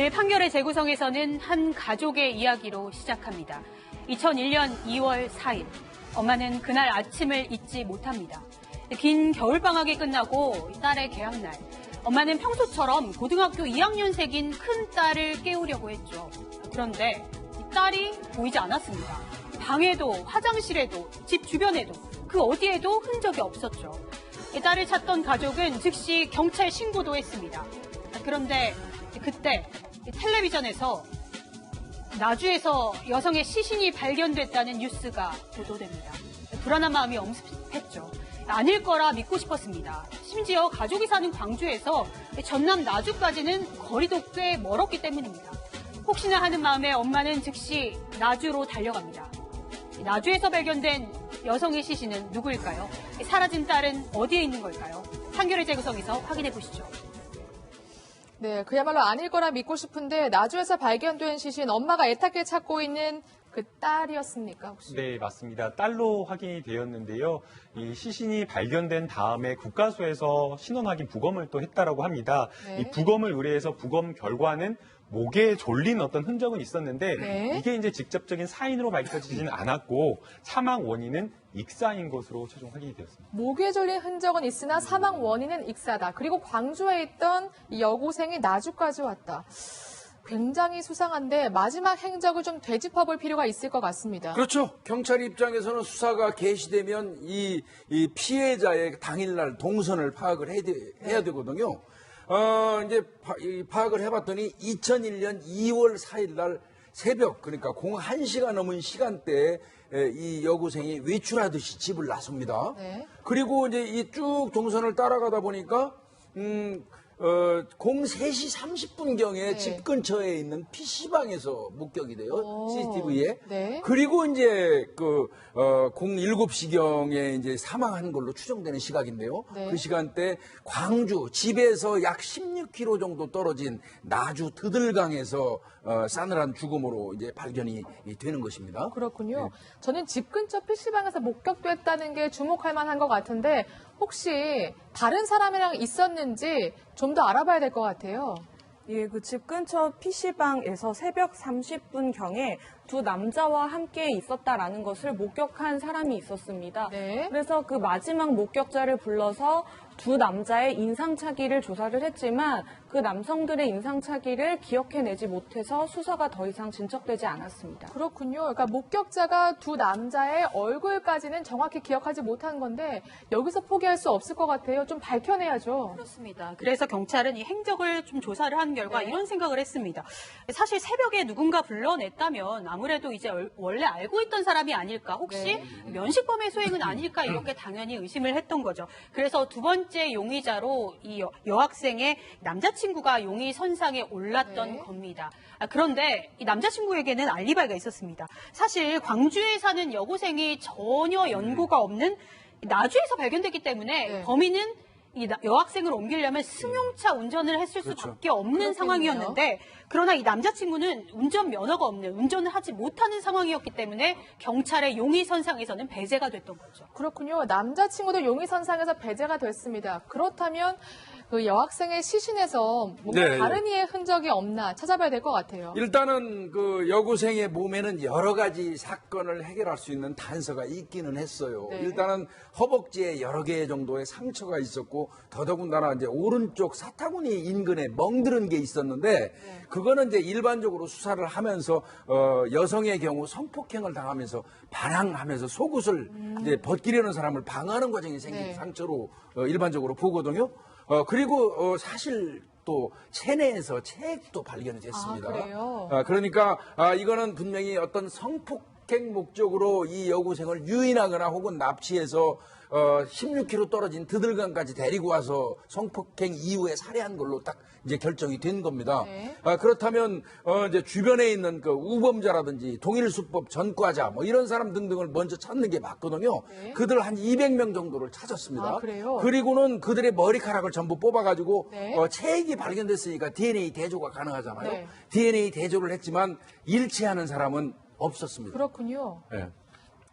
오늘 판결의 재구성에서는 한 가족의 이야기로 시작합니다. 2001년 2월 4일, 엄마는 그날 아침을 잊지 못합니다. 긴 겨울방학이 끝나고 딸의 개학날, 엄마는 평소처럼 고등학교 2학년생인 큰 딸을 깨우려고 했죠. 그런데 이 딸이 보이지 않았습니다. 방에도, 화장실에도, 집 주변에도, 그 어디에도 흔적이 없었죠. 딸을 찾던 가족은 즉시 경찰 신고도 했습니다. 그런데 그때 텔레비전에서 나주에서 여성의 시신이 발견됐다는 뉴스가 보도됩니다. 불안한 마음이 엄습했죠. 아닐 거라 믿고 싶었습니다. 심지어 가족이 사는 광주에서 전남 나주까지는 거리도 꽤 멀었기 때문입니다. 혹시나 하는 마음에 엄마는 즉시 나주로 달려갑니다. 나주에서 발견된 여성의 시신은 누구일까요? 사라진 딸은 어디에 있는 걸까요? 판결의 재구성에서 확인해 보시죠. 네, 그야말로 아닐 거라 믿고 싶은데 나주에서 발견된 시신 엄마가 애타게 찾고 있는 그 딸이었습니까, 혹시? 네, 맞습니다. 딸로 확인이 되었는데요. 이 시신이 발견된 다음에 국가수에서 신원 확인 부검을 또 했다라고 합니다. 네. 이 부검을 의뢰해서 부검 결과는 목에 졸린 어떤 흔적은 있었는데 네. 이게 이제 직접적인 사인으로 밝혀지지는 않았고 사망 원인은 익사인 것으로 최종 확인이 되었습니다. 목에 졸린 흔적은 있으나 사망 원인은 익사다. 그리고 광주에 있던 이 여고생이 나주까지 왔다. 굉장히 수상한데 마지막 행적을 좀 되짚어볼 필요가 있을 것 같습니다. 그렇죠. 경찰 입장에서는 수사가 개시되면 이 피해자의 당일날 동선을 파악을 해야 되거든요. 이제 파악을 해봤더니 2001년 2월 4일 날 새벽, 그러니까 1시가 넘은 시간대에 이 여고생이 외출하듯이 집을 나섭니다. 네. 그리고 이제 이 쭉 동선을 따라가다 보니까 03시 30분경에 네. 집 근처에 있는 PC방에서 목격이 돼요. CCTV에. 네. 그리고 이제 07시경에 이제 사망한 걸로 추정되는 시각인데요. 네. 그 시간대 광주 집에서 약 16km 정도 떨어진 나주 드들강에서 싸늘한 죽음으로 이제 발견이 되는 것입니다. 그렇군요. 네. 저는 집 근처 PC방에서 목격됐다는 게 주목할 만한 것 같은데 혹시 다른 사람이랑 있었는지 좀 더 알아봐야 될 것 같아요. 예, 그 집 근처 PC방에서 새벽 30분경에 두 남자와 함께 있었다라는 것을 목격한 사람이 있었습니다. 네. 그래서 그 마지막 목격자를 불러서 두 남자의 인상착의를 조사를 했지만 그 남성들의 인상착의를 기억해내지 못해서 수사가 더 이상 진척되지 않았습니다. 그렇군요. 그러니까 목격자가 두 남자의 얼굴까지는 정확히 기억하지 못한 건데 여기서 포기할 수 없을 것 같아요. 좀 밝혀내야죠. 그렇습니다. 그래서 경찰은 이 행적을 좀 조사를 한 결과 네. 이런 생각을 했습니다. 사실 새벽에 누군가 불러냈다면 아무래도 이제 원래 알고 있던 사람이 아닐까, 혹시 네. 면식범의 소행은 아닐까 이렇게 당연히 의심을 했던 거죠. 그래서 두 번째 용의자로 이 여학생의 남자친구가 용의 선상에 올랐던 네. 겁니다. 그런데 이 남자친구에게는 알리바이가 있었습니다. 사실 광주에 사는 여고생이 전혀 연고가 없는 나주에서 발견됐기 때문에 네. 범인은 이 여학생을 옮기려면 승용차 운전을 했을 그렇죠. 수밖에 없는 그렇군요. 상황이었는데, 그러나 이 남자친구는 운전 면허가 없는, 운전을 하지 못하는 상황이었기 때문에 경찰의 용의선상에서는 배제가 됐던 거죠. 그렇군요. 남자친구도 용의선상에서 배제가 됐습니다. 그렇다면 그 여학생의 시신에서 뭔가 네. 다른 이의 흔적이 없나 찾아봐야 될 것 같아요. 일단은 그 여고생의 몸에는 여러 가지 사건을 해결할 수 있는 단서가 있기는 했어요. 네. 일단은 허벅지에 여러 개 정도의 상처가 있었고 더더군다나 이제 오른쪽 사타구니 인근에 멍들은 게 있었는데 그거는 이제 일반적으로 수사를 하면서 여성의 경우 성폭행을 당하면서 반항하면서 속옷을 이제 벗기려는 사람을 방어하는 과정에 생긴 네. 상처로 일반적으로 보거든요. 그리고 사실 또 체내에서 책도 발견이 됐습니다. 아, 그래요? 그러니까 이거는 분명히 어떤 성폭행 목적으로 이 여고생을 유인하거나 혹은 납치해서 16km 떨어진 드들강까지 데리고 와서 성폭행 이후에 살해한 걸로 딱 이제 결정이 된 겁니다. 네. 그렇다면 이제 주변에 있는 그 우범자라든지 동일수법 전과자 뭐 이런 사람 등등을 먼저 찾는 게 맞거든요. 네. 그들 한 200명 정도를 찾았습니다. 아, 그래요? 그리고는 그들의 머리카락을 전부 뽑아가지고 네. 체액이 발견됐으니까 DNA 대조가 가능하잖아요. 네. DNA 대조를 했지만 일치하는 사람은 없었습니다. 그렇군요. 예.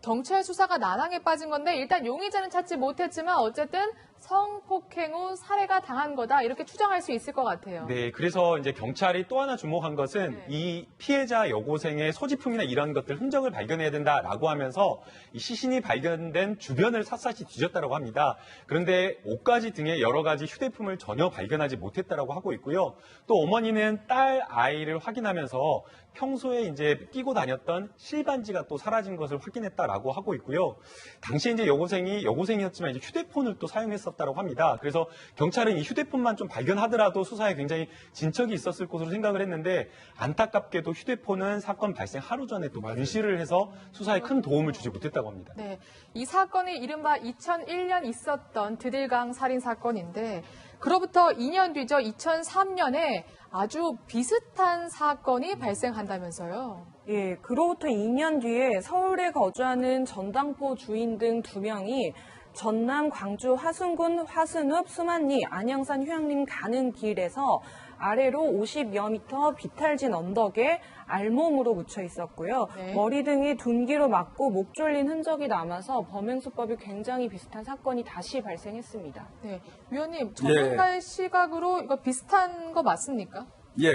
경찰 수사가 난항에 빠진 건데 일단 용의자는 찾지 못했지만 어쨌든 성폭행 후 살해가 당한 거다 이렇게 추정할 수 있을 것 같아요. 네, 그래서 이제 경찰이 또 하나 주목한 것은 네. 이 피해자 여고생의 소지품이나 이런 것들 흔적을 발견해야 된다라고 하면서 이 시신이 발견된 주변을 샅샅이 뒤졌다라고 합니다. 그런데 옷가지 등의 여러 가지 휴대품을 전혀 발견하지 못했다라고 하고 있고요. 또 어머니는 딸 아이를 확인하면서 평소에 이제 끼고 다녔던 실반지가 또 사라진 것을 확인했다라고 하고 있고요. 당시에 이제 여고생이었지만 이제 휴대폰을 또 사용했었다고 합니다. 그래서 경찰은 이 휴대폰만 좀 발견하더라도 수사에 굉장히 진척이 있었을 것으로 생각을 했는데 안타깝게도 휴대폰은 사건 발생 하루 전에 또 분실을 해서 수사에 큰 도움을 주지 못했다고 합니다. 네, 이 사건이 이른바 2001년 있었던 드들강 살인 사건인데 그로부터 2년 뒤죠. 2003년에 아주 비슷한 사건이 발생한다면서요. 예, 그로부터 2년 뒤에 서울에 거주하는 전당포 주인 등 2명이 전남 광주 화순군 화순읍 수만리 안양산 휴양림 가는 길에서 아래로 50여 미터 비탈진 언덕에 알몸으로 묻혀 있었고요. 네. 머리 등이 둔기로 맞고 목 졸린 흔적이 남아서 범행 수법이 굉장히 비슷한 사건이 다시 발생했습니다. 네, 위원님 전문가의 시각으로 이거 비슷한 거 맞습니까? 예,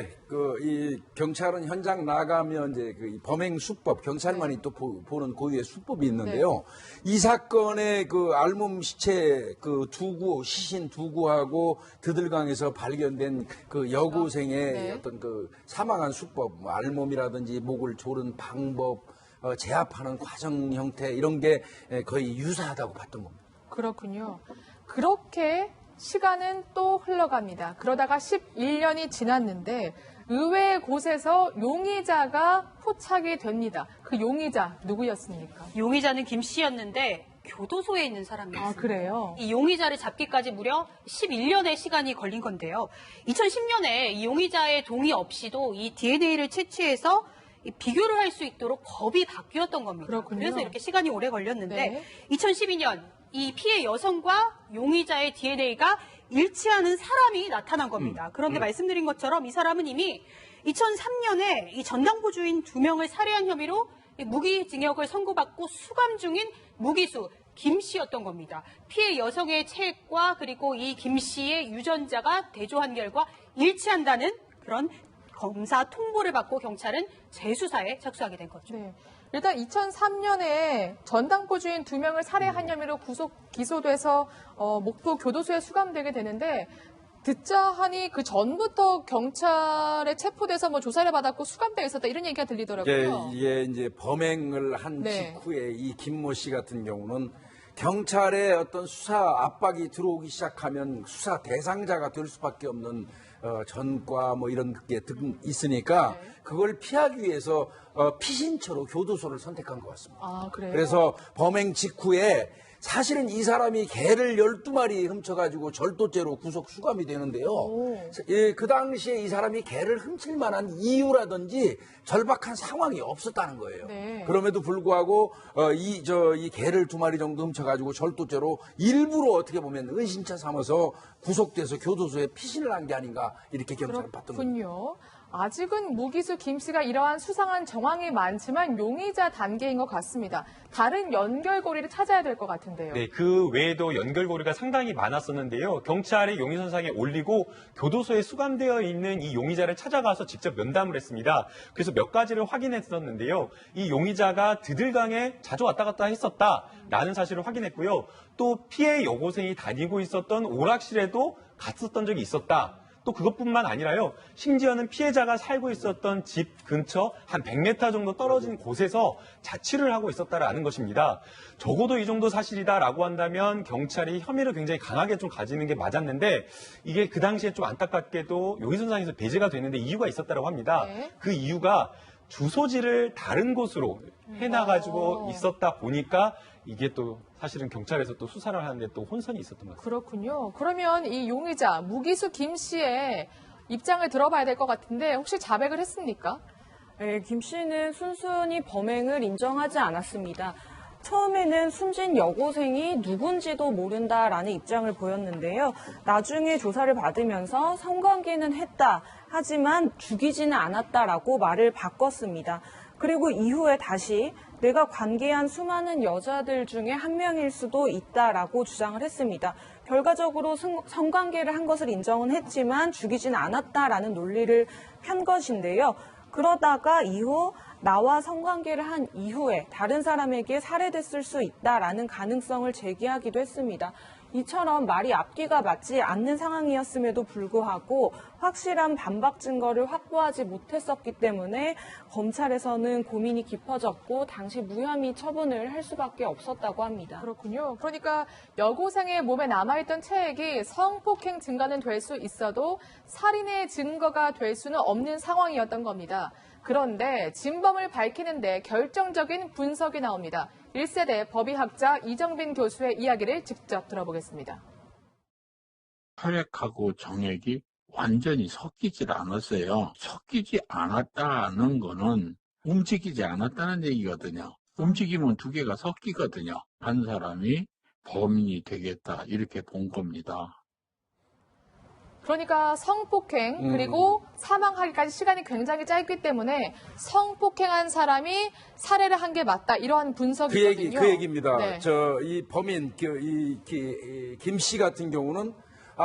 이 경찰은 현장 나가면 이제 이 범행 수법, 경찰만이 또 보는 고유의 수법이 있는데요. 이 사건의 알몸 시체 시신 두구하고 드들강에서 발견된 여고생의 어떤 사망한 수법, 뭐 알몸이라든지 목을 조른 방법, 제압하는 과정 형태 이런 게 거의 유사하다고 봤던 겁니다. 그렇군요. 그렇게 시간은 또 흘러갑니다. 그러다가 11년이 지났는데 의외의 곳에서 용의자가 포착이 됩니다. 그 용의자 누구였습니까? 용의자는 김 씨였는데 교도소에 있는 사람이었습니다. 아, 그래요? 이 용의자를 잡기까지 무려 11년의 시간이 걸린 건데요. 2010년에 이 용의자의 동의 없이도 이 DNA를 채취해서 비교를 할 수 있도록 법이 바뀌었던 겁니다. 그렇군요. 그래서 이렇게 시간이 오래 걸렸는데 네. 2012년 이 피해 여성과 용의자의 DNA가 일치하는 사람이 나타난 겁니다. 그런데 말씀드린 것처럼 이 사람은 이미 2003년에 이 전당포 주인 2명을 살해한 혐의로 무기징역을 선고받고 수감 중인 무기수 김 씨였던 겁니다. 피해 여성의 체액과 그리고 이 김 씨의 유전자가 대조한 결과 일치한다는 그런 검사 통보를 받고 경찰은 재수사에 착수하게 된 거죠. 네. 일단 2003년에 전당포 주인 2명을 살해한 혐의로 기소돼서 목포 교도소에 수감되게 되는데 듣자 하니 그 전부터 경찰에 체포돼서 뭐 조사를 받았고 수감되어 있었다 이런 얘기가 들리더라고요. 이게 이제 범행을 한 네. 직후에 이 김모 씨 같은 경우는 경찰의 어떤 수사 압박이 들어오기 시작하면 수사 대상자가 될 수밖에 없는 전과 뭐 이런 게 있으니까 그걸 피하기 위해서 피신처로 교도소를 선택한 것 같습니다. 아, 그래요? 그래서 범행 직후에 사실은 이 사람이 개를 12마리 훔쳐가지고 절도죄로 구속 수감이 되는데요. 그 당시에 이 사람이 개를 훔칠 만한 이유라든지 절박한 상황이 없었다는 거예요. 네. 그럼에도 불구하고 이 개를 2마리 정도 훔쳐가지고 절도죄로 일부러 어떻게 보면 은신처 삼아서 구속돼서 교도소에 피신을 한 게 아닌가 이렇게 경찰은 봤던 겁니다. 그렇군요. 아직은 무기수 김 씨가 이러한 수상한 정황이 많지만 용의자 단계인 것 같습니다. 다른 연결고리를 찾아야 될 것 같은데요. 네, 그 외에도 연결고리가 상당히 많았었는데요. 경찰이 용의선상에 올리고 교도소에 수감되어 있는 이 용의자를 찾아가서 직접 면담을 했습니다. 그래서 몇 가지를 확인했었는데요. 이 용의자가 드들강에 자주 왔다 갔다 했었다라는 사실을 확인했고요. 또 피해 여고생이 다니고 있었던 오락실에도 갔었던 적이 있었다. 또 그것뿐만 아니라요. 심지어는 피해자가 살고 있었던 집 근처 한 100m 정도 떨어진 곳에서 자취를 하고 있었다라는 것입니다. 적어도 이 정도 사실이다라고 한다면 경찰이 혐의를 굉장히 강하게 좀 가지는 게 맞았는데 이게 그 당시에 좀 안타깝게도 용의선상에서 배제가 되는데 이유가 있었다고 합니다. 네. 그 이유가 주소지를 다른 곳으로 해놔가지고 있었다 보니까 이게 또 사실은 경찰에서 또 수사를 하는데 또 혼선이 있었던 것 같습니다. 그렇군요. 그러면 이 용의자 무기수 김 씨의 입장을 들어봐야 될 것 같은데 혹시 자백을 했습니까? 네, 김 씨는 순순히 범행을 인정하지 않았습니다. 처음에는 숨진 여고생이 누군지도 모른다라는 입장을 보였는데요. 나중에 조사를 받으면서 성관계는 했다. 하지만 죽이지는 않았다라고 말을 바꿨습니다. 그리고 이후에 다시 내가 관계한 수많은 여자들 중에 한 명일 수도 있다라고 주장을 했습니다. 결과적으로 성관계를 한 것을 인정은 했지만 죽이진 않았다라는 논리를 편 것인데요. 그러다가 이후 나와 성관계를 한 이후에 다른 사람에게 살해됐을 수 있다라는 가능성을 제기하기도 했습니다. 이처럼 말이 앞뒤가 맞지 않는 상황이었음에도 불구하고 확실한 반박 증거를 확보하지 못했었기 때문에 검찰에서는 고민이 깊어졌고 당시 무혐의 처분을 할 수밖에 없었다고 합니다. 그렇군요. 그러니까 여고생의 몸에 남아있던 체액이 성폭행 증거는 될 수 있어도 살인의 증거가 될 수는 없는 상황이었던 겁니다. 그런데 진범을 밝히는데 결정적인 분석이 나옵니다. 1세대 법의학자 이정빈 교수의 이야기를 직접 들어보겠습니다. 혈액하고 정액이 완전히 섞이질 않았어요. 섞이지 않았다는 거는 움직이지 않았다는 얘기거든요. 움직이면 두 개가 섞이거든요. 한 사람이 범인이 되겠다 이렇게 본 겁니다. 그러니까 성폭행 그리고 사망하기까지 시간이 굉장히 짧기 때문에 성폭행한 사람이 살해를 한 게 맞다 이러한 분석이거든요. 그 얘기입니다. 네. 이 범인 김 씨 같은 경우는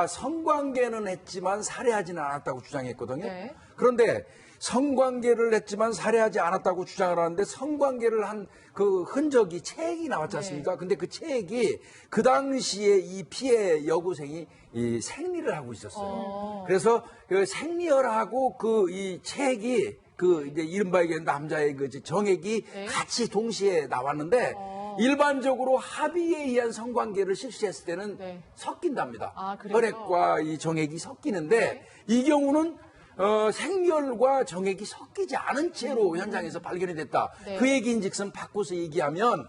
성관계는 했지만 살해하지는 않았다고 주장했거든요. 네. 그런데 성관계를 했지만 살해하지 않았다고 주장을 하는데 성관계를 한 그 흔적이 체액이 나왔지 않습니까? 근데 그 체액이 그 당시에 이 피해 여고생이 이 생리를 하고 있었어요. 그래서 그 생리혈하고 그 이 체액이 그 이제 이른바 이게 남자의 그 정액이 네. 같이 동시에 나왔는데 일반적으로 합의에 의한 성관계를 실시했을 때는 네. 섞인답니다. 그래요? 혈액과 이 정액이 섞이는데 이 경우는 생리혈과 정액이 섞이지 않은 채로 현장에서 발견이 됐다. 네. 그 얘기인즉슨 바꿔서 얘기하면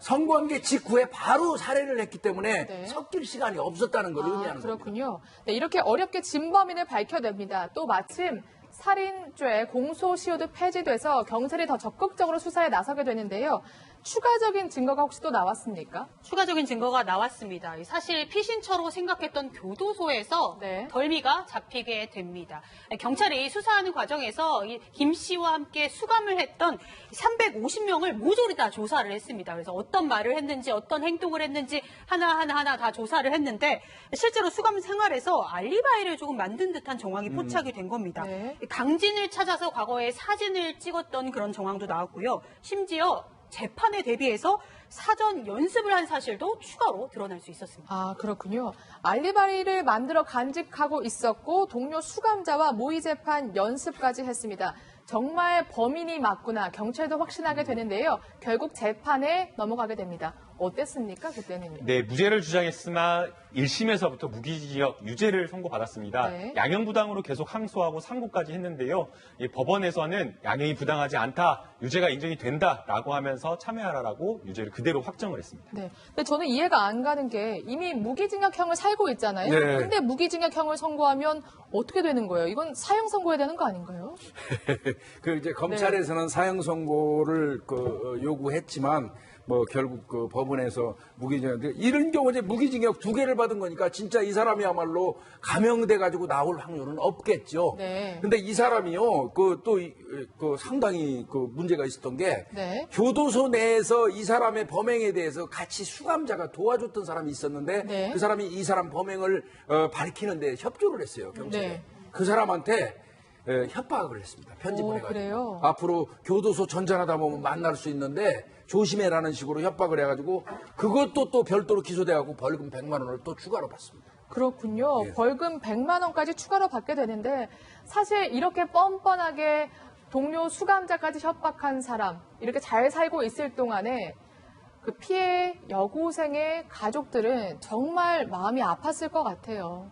성관계 직후에 바로 살해를 했기 때문에 네. 섞일 시간이 없었다는 걸 의미하는 겁니다. 그렇군요. 네, 이렇게 어렵게 진범인을 밝혀냅니다. 또 마침 살인죄 공소시효도 폐지돼서 경찰이 더 적극적으로 수사에 나서게 되는데요. 추가적인 증거가 혹시 또 나왔습니까? 추가적인 증거가 나왔습니다. 사실 피신처로 생각했던 교도소에서 네. 덜미가 잡히게 됩니다. 경찰이 수사하는 과정에서 김 씨와 함께 수감을 했던 350명을 모조리 다 조사를 했습니다. 그래서 어떤 말을 했는지 어떤 행동을 했는지 하나하나 다 조사를 했는데 실제로 수감 생활에서 알리바이를 조금 만든 듯한 정황이 포착이 된 겁니다. 네. 강진을 찾아서 과거에 사진을 찍었던 그런 정황도 나왔고요. 심지어 재판에 대비해서 사전 연습을 한 사실도 추가로 드러날 수 있었습니다. 그렇군요. 알리바이를 만들어 간직하고 있었고 동료 수감자와 모의 재판 연습까지 했습니다. 정말 범인이 맞구나 경찰도 확신하게 되는데요. 결국 재판에 넘어가게 됩니다. 어땠습니까? 그때는요? 네, 무죄를 주장했으나 1심에서부터 무기징역 유죄를 선고받았습니다. 네. 양형 부당으로 계속 항소하고 상고까지 했는데요. 이 법원에서는 양형이 부당하지 않다, 유죄가 인정이 된다라고 하면서 참여하라라고 유죄를 그대로 확정을 했습니다. 네. 근데 저는 이해가 안 가는 게 이미 무기징역형을 살고 있잖아요. 네. 근데 무기징역형을 선고하면 어떻게 되는 거예요? 이건 사형 선고해야 되는 거 아닌가요? 그 이제 검찰에서는 사형 선고를 요구했지만 결국 그 법원에서 무기징역 이런 경우 이제 무기징역 2개를 받은 거니까 진짜 이 사람이야말로 감형돼 가지고 나올 확률은 없겠죠. 네. 근데 이 사람이요 상당히 문제가 있었던 게 네. 교도소 내에서 이 사람의 범행에 대해서 같이 수감자가 도와줬던 사람이 있었는데 네. 그 사람이 이 사람 범행을 밝히는데 협조를 했어요, 경찰에. 네. 그 사람한테 협박을 했습니다. 편지 보내가지고. 그래요? 앞으로 교도소 전전하다 보면 만날 수 있는데 조심해라는 식으로 협박을 해가지고 그것도 또 별도로 기소돼가지고 벌금 100만 원을 또 추가로 받습니다. 그렇군요. 예. 벌금 100만 원까지 추가로 받게 되는데 사실 이렇게 뻔뻔하게 동료 수감자까지 협박한 사람 이렇게 잘 살고 있을 동안에 그 피해 여고생의 가족들은 정말 마음이 아팠을 것 같아요.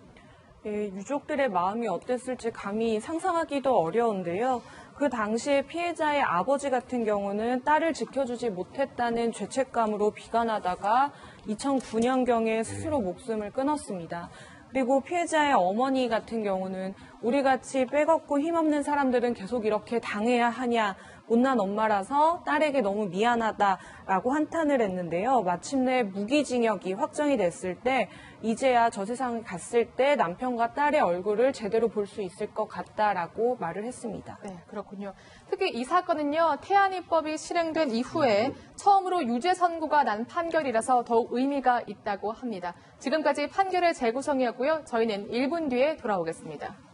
예, 유족들의 마음이 어땠을지 감히 상상하기도 어려운데요. 그 당시에 피해자의 아버지 같은 경우는 딸을 지켜주지 못했다는 죄책감으로 비관하다가 2009년경에 스스로 목숨을 끊었습니다. 그리고 피해자의 어머니 같은 경우는 우리같이 빼겁고 힘없는 사람들은 계속 이렇게 당해야 하냐, 못난 엄마라서 딸에게 너무 미안하다라고 한탄을 했는데요. 마침내 무기징역이 확정이 됐을 때 이제야 저 세상에 갔을 때 남편과 딸의 얼굴을 제대로 볼 수 있을 것 같다라고 말을 했습니다. 네, 그렇군요. 특히 이 사건은요, 태안이법이 실행된 이후에 처음으로 유죄 선고가 난 판결이라서 더욱 의미가 있다고 합니다. 지금까지 판결의 재구성이었고요. 저희는 1분 뒤에 돌아오겠습니다.